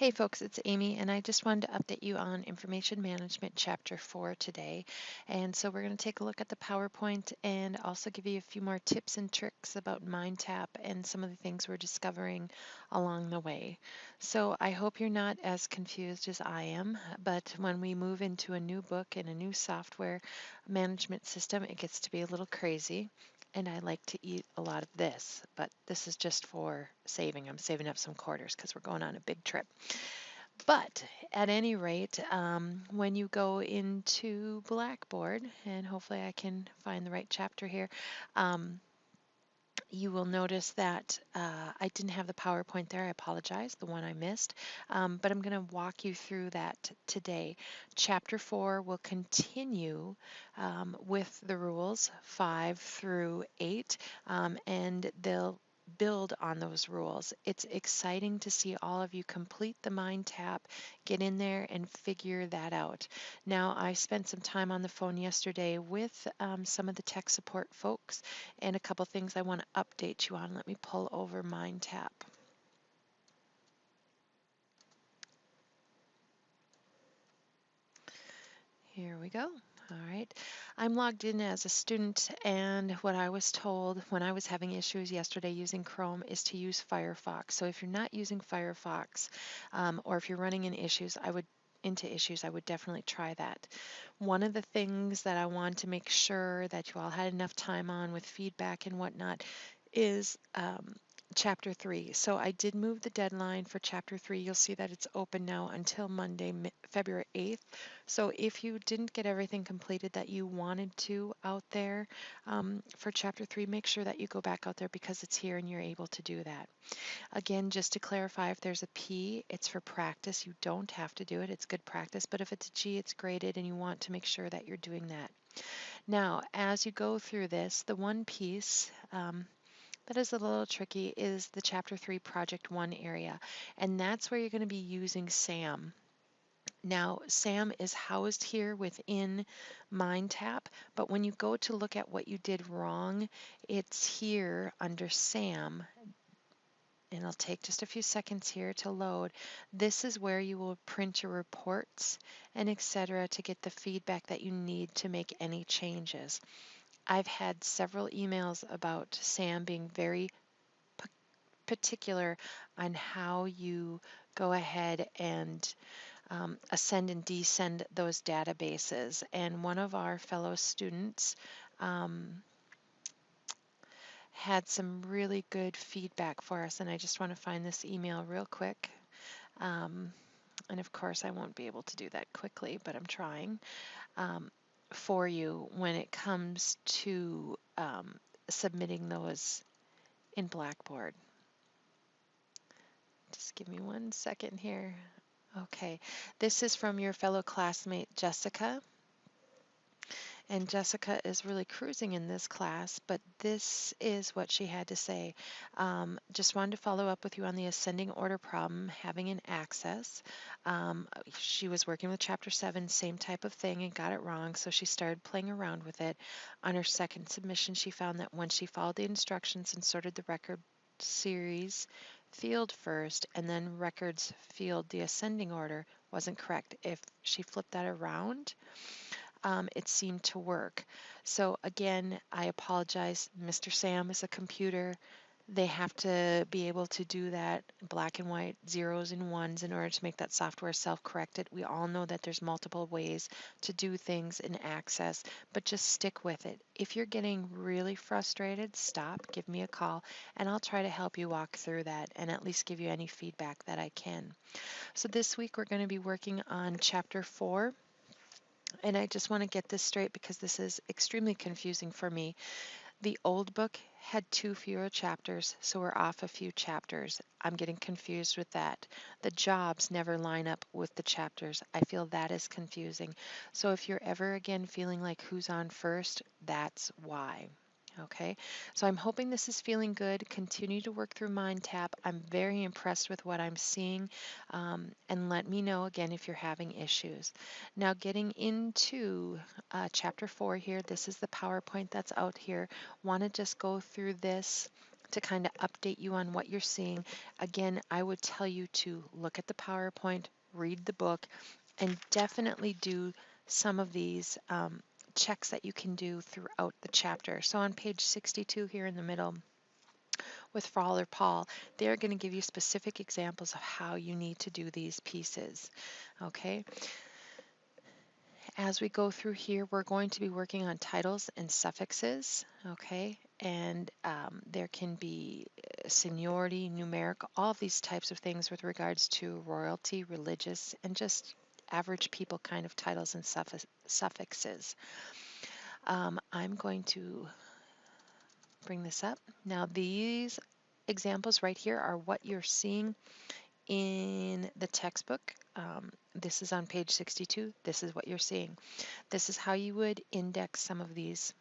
Hey folks, it's Amy, and I just wanted to update you on Information Management Chapter 4 today. And so we're going to take a look at the PowerPoint and also give you a few more tips and tricks about MindTap and some of the things we're discovering along the way. So I hope you're not as confused as I am, but when we move into a new book and a new software management system, it gets to be a little crazy. And I like to eat a lot of this, but this is just for saving. I'm saving up some quarters because we're going on a big trip. But at any rate, when you go into Blackboard, and hopefully I can find the right chapter here, um, you will notice that I didn't have the PowerPoint there. I apologize, the one I missed. But I'm going to walk you through that today. Chapter 4 will continue with the rules 5 through 8, and they'll build on those rules. It's exciting to see all of you complete the Mind Tap, get in there and figure that out. Now, I spent some time on the phone yesterday with some of the tech support folks and a couple things I want to update you on. Let me pull over Mind Tap. Here we go. All right. I'm logged in as a student, and what I was told when I was having issues yesterday using Chrome is to use Firefox. So if you're not using Firefox, or if you're running into issues, I would definitely try that. One of the things that I want to make sure that you all had enough time on with feedback and whatnot is Chapter 3. So I did move the deadline for Chapter 3. You'll see that it's open now until Monday, February 8th. So if you didn't get everything completed that you wanted to out there for Chapter 3, make sure that you go back out there because it's here and you're able to do that. Again, just to clarify, if there's a P, it's for practice. You don't have to do it. It's good practice. But if it's a G, it's graded, and you want to make sure that you're doing that. Now, as you go through this, the one piece that is a little tricky is the Chapter 3 Project 1 area, and that's where you're going to be using SAM. Now, SAM is housed here within MindTap, but when you go to look at what you did wrong, it's here under SAM, and it'll take just a few seconds here to load. This is where you will print your reports and etc. to get the feedback that you need to make any changes. I've had several emails about SAM being very particular on how you go ahead and ascend and descend those databases. And one of our fellow students had some really good feedback for us, and I just want to find this email real quick. And of course, I won't be able to do that quickly, but I'm trying for you when it comes to submitting those in Blackboard. Just give me 1 second here. Okay, this is from your fellow classmate Jessica. And Jessica is really cruising in this class, but this is what she had to say. Just wanted to follow up with you on the ascending order problem, having an access. She was working with Chapter 7, same type of thing, and got it wrong, so she started playing around with it. On her second submission, she found that when she followed the instructions and sorted the record series field first, and then records field, the ascending order wasn't correct. If she flipped that around, it seemed to work. So again, I apologize. Mr. Sam is a computer. They have to be able to do that black and white, zeros and ones in order to make that software self-corrected. We all know that there's multiple ways to do things in Access, but just stick with it. If you're getting really frustrated, stop, give me a call, and I'll try to help you walk through that and at least give you any feedback that I can. So this week we're going to be working on Chapter 4. And I just want to get this straight because this is extremely confusing for me. The old book had 2 fewer chapters, so we're off a few chapters. I'm getting confused with that. The jobs never line up with the chapters. I feel that is confusing. So if you're ever again feeling like who's on first, that's why. Okay, so I'm hoping this is feeling good. Continue to work through MindTap. I'm very impressed with what I'm seeing, and let me know again if you're having issues. Now, getting into Chapter 4 here, this is the PowerPoint that's out here. Want to just go through this to kind of update you on what you're seeing. Again, I would tell you to look at the PowerPoint, read the book, and definitely do some of these checks that you can do throughout the chapter. So on page 62 here in the middle with Father Paul, they're going to give you specific examples of how you need to do these pieces. Okay, as we go through here, we're going to be working on titles and suffixes. Okay, and there can be seniority, numeric, all of these types of things with regards to royalty, religious, and just average people kind of titles and suffixes. I'm going to bring this up. Now, these examples right here are what you're seeing in the textbook. This is on page 62. This is what you're seeing. This is how you would index some of these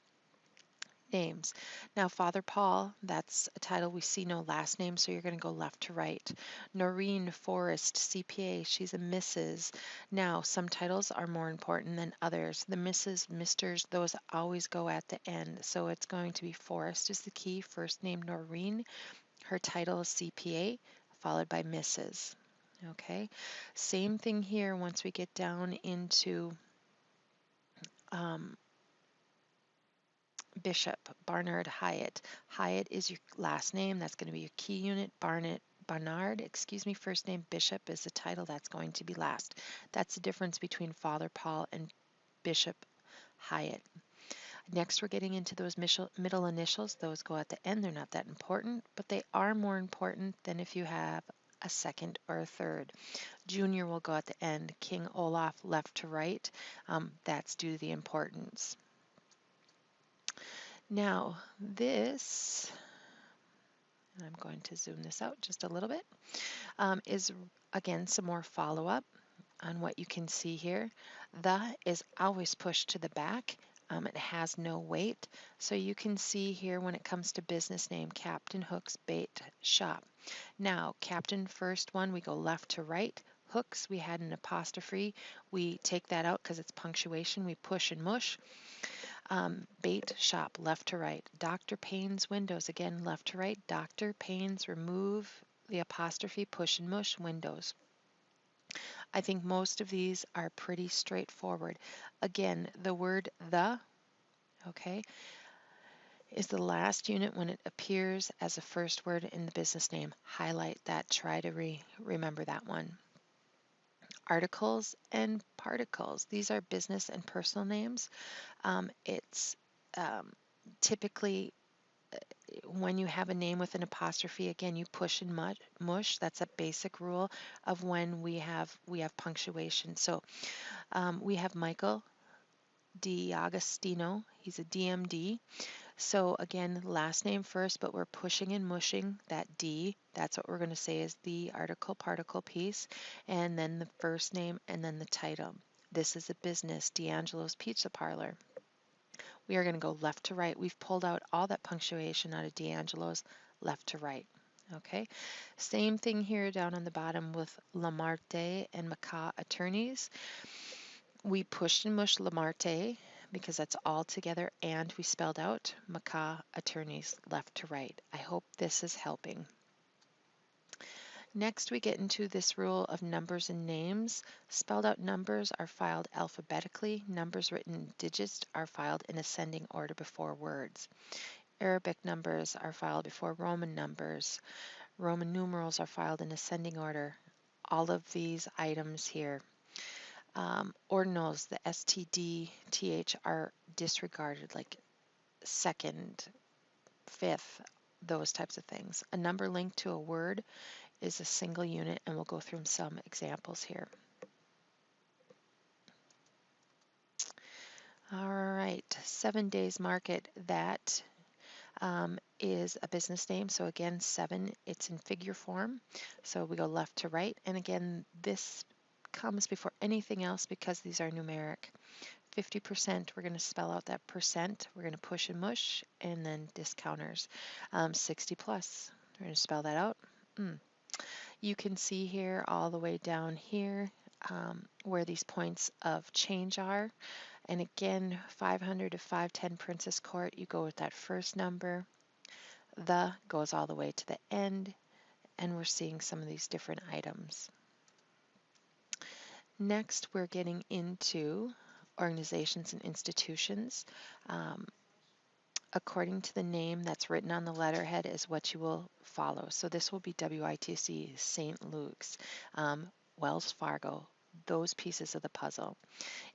names. Now, Father Paul, that's a title we see no last name, so you're going to go left to right. Noreen Forrest, CPA, she's a Mrs. Now, some titles are more important than others. The Mrs., Misters, those always go at the end. So it's going to be Forrest is the key, first name Noreen, her title is CPA, followed by Mrs. Okay, same thing here once we get down into um, Bishop, Barnard Hyatt. Hyatt is your last name. That's going to be your key unit. Barnard, excuse me, first name. Bishop is the title. That's going to be last. That's the difference between Father Paul and Bishop Hyatt. Next, we're getting into those middle initials. Those go at the end. They're not that important, but they are more important than if you have a second or a third. Junior will go at the end. King Olaf, left to right. That's due to the importance. Now, this, and I'm going to zoom this out just a little bit, is again some more follow-up on what you can see here. The is always pushed to the back. It has no weight. So you can see here when it comes to business name, Captain Hook's Bait Shop. Now, Captain first one, we go left to right. Hooks, we had an apostrophe. We take that out because it's punctuation. We push and mush. Bait shop, left to right. Dr. Payne's windows, again, left to right. Dr. Payne's, remove the apostrophe, push and mush, windows. I think most of these are pretty straightforward. Again, the word the, okay, is the last unit when it appears as a first word in the business name. Highlight that, try to remember that one. Articles and particles, these are business and personal names. It's typically when you have a name with an apostrophe, again, you push and mush. That's a basic rule of when we have punctuation. So we have Michael D'Agostino. He's a DMD. So again, last name first, but we're pushing and mushing that D. That's what we're going to say is the article particle piece, and then the first name and then the title. This is a business, D'Angelo's Pizza Parlor. We are going to go left to right. We've pulled out all that punctuation out of D'Angelo's, left to right. Okay, same thing here down on the bottom with Lamarte and Maca attorneys. We pushed and mushed Lamarte because that's all together, and we spelled out Maca attorneys, left to right. I hope this is helping. Next, we get into this rule of numbers and names. Spelled out numbers are filed alphabetically. Numbers written in digits are filed in ascending order before words. Arabic numbers are filed before Roman numbers. Roman numerals are filed in ascending order. All of these items here. Ordinals, the STD, TH are disregarded, like second, fifth, those types of things. A number linked to a word is a single unit, and we'll go through some examples here. All right, 7 Days Market, that is a business name. So again, 7, it's in figure form. So we go left to right. And again, this comes before anything else because these are numeric. 50%, we're going to spell out that percent. We're going to push and mush, and then discounters. 60 plus, we're going to spell that out. You can see here all the way down here where these points of change are. And again, 500 to 510 Princess Court, you go with that first number. The goes all the way to the end, and we're seeing some of these different items. Next, we're getting into organizations and institutions. Um, According to the name that's written on the letterhead is what you will follow. So this will be WITC, St. Luke's, Wells Fargo, those pieces of the puzzle.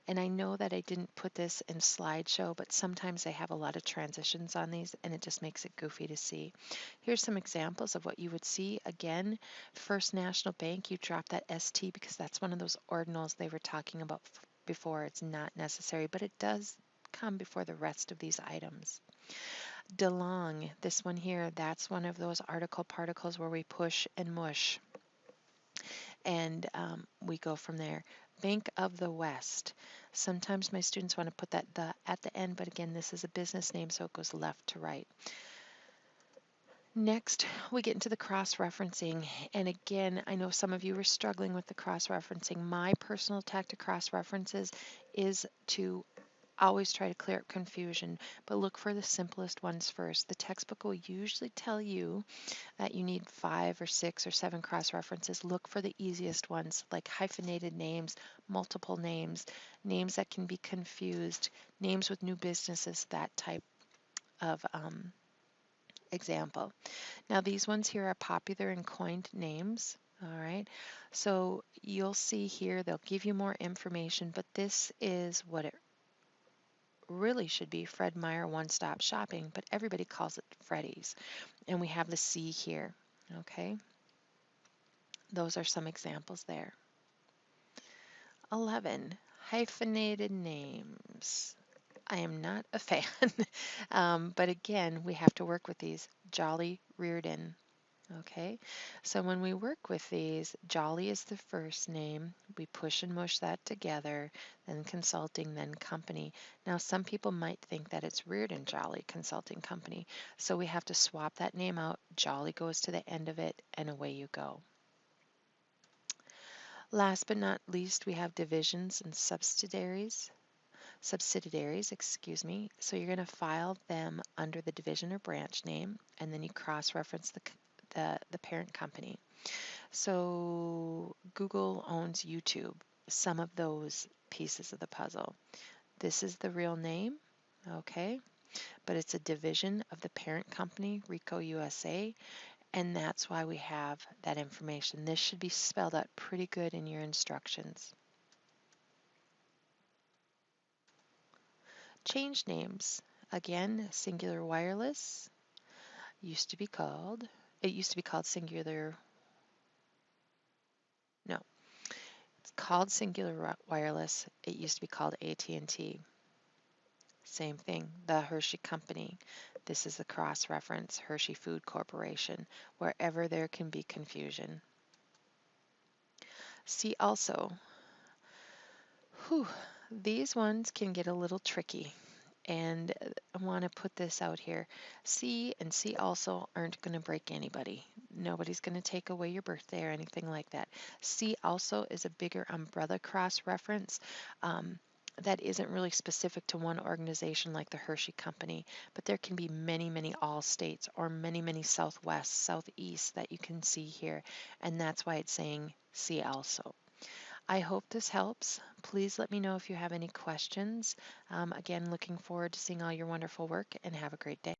And I know that I didn't put this in slideshow, but sometimes I have a lot of transitions on these and it just makes it goofy to see. Here's some examples of what you would see. Again, First National Bank, you drop that ST because that's one of those ordinals they were talking about before. It's not necessary, but it does come before the rest of these items. DeLong, this one here, that's one of those article particles where we push and mush, and we go from there. Bank of the West. Sometimes my students want to put that the at the end, but again, this is a business name, so it goes left to right. Next, we get into the cross-referencing. And again, I know some of you are struggling with the cross-referencing. My personal attack to cross-references is to always try to clear up confusion, but look for the simplest ones first. The textbook will usually tell you that you need 5 or 6 or 7 cross-references. Look for the easiest ones, like hyphenated names, multiple names, names that can be confused, names with new businesses, that type of example. Now these ones here are popular and coined names. All right, so you'll see here they'll give you more information, but this is what it really should be, Fred Meyer One-Stop Shopping, but everybody calls it Freddy's. And we have the C here, okay? Those are some examples there. 11, hyphenated names. I am not a fan, but again, we have to work with these. Jolly Reardon. Okay, so when we work with these, Jolly is the first name. We push and mush that together, then consulting, then company. Now, some people might think that it's Reardon Jolly Consulting Company, so we have to swap that name out. Jolly goes to the end of it, and away you go. Last but not least, we have divisions and subsidiaries, excuse me. So you're going to file them under the division or branch name, and then you cross-reference the parent company. So Google owns YouTube, some of those pieces of the puzzle. This is the real name, okay, but it's a division of the parent company, Rico USA, and that's why we have that information. This should be spelled out pretty good in your instructions. Change names. Again, Singular Wireless it used to be called Singular, no, it's called Singular Wireless. It used to be called AT&T. Same thing, the Hershey Company. This is the cross-reference, Hershey Food Corporation, wherever there can be confusion. See also, whew, these ones can get a little tricky. And I want to put this out here. C and C also aren't going to break anybody. Nobody's going to take away your birthday or anything like that. C also is a bigger umbrella cross-reference. That isn't really specific to one organization like the Hershey Company, but there can be many, many all states or many, many southwest, southeast that you can see here, and that's why it's saying see also. I hope this helps. Please let me know if you have any questions. Again, looking forward to seeing all your wonderful work, and have a great day.